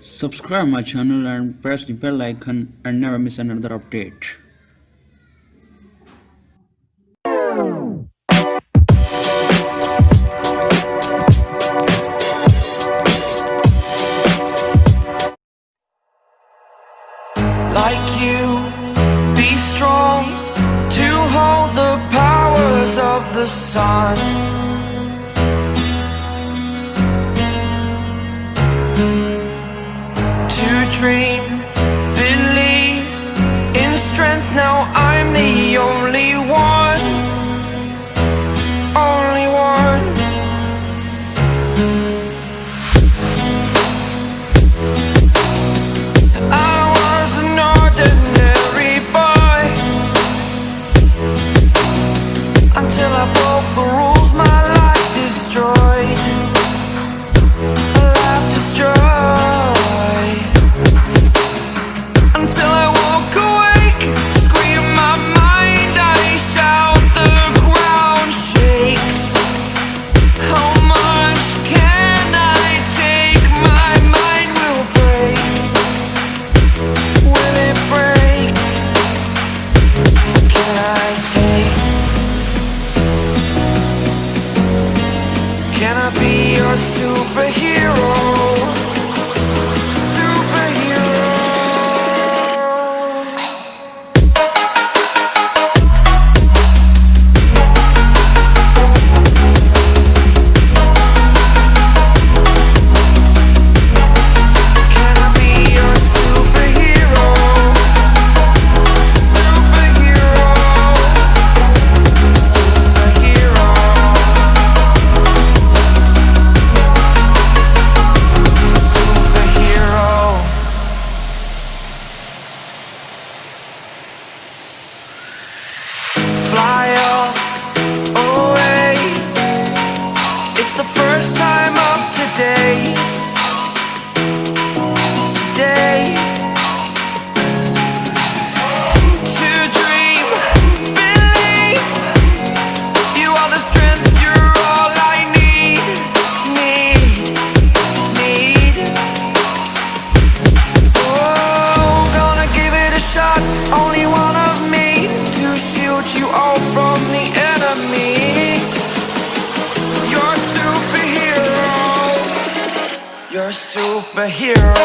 Subscribe my channel and press the bell icon and never miss another update. Like you, be strong to hold the powers of the sun. To dream, believe in strength. Now I'm the only one, only one. I was an ordinary boy until I broke the rules. My life destroyed, a life destroyed. Until I woke awake, scream my mind, I shout, the ground shakes. How much can I take? My mind will break. Will it break? Can I take? Can I be your superhero? Fly away. It's the first time of today. Today. To dream, believe. You are the strength, you're all I need. Need. Oh, gonna give it a shot. Only one of me to shield you all from the enemy. You're a superhero. You're a superhero.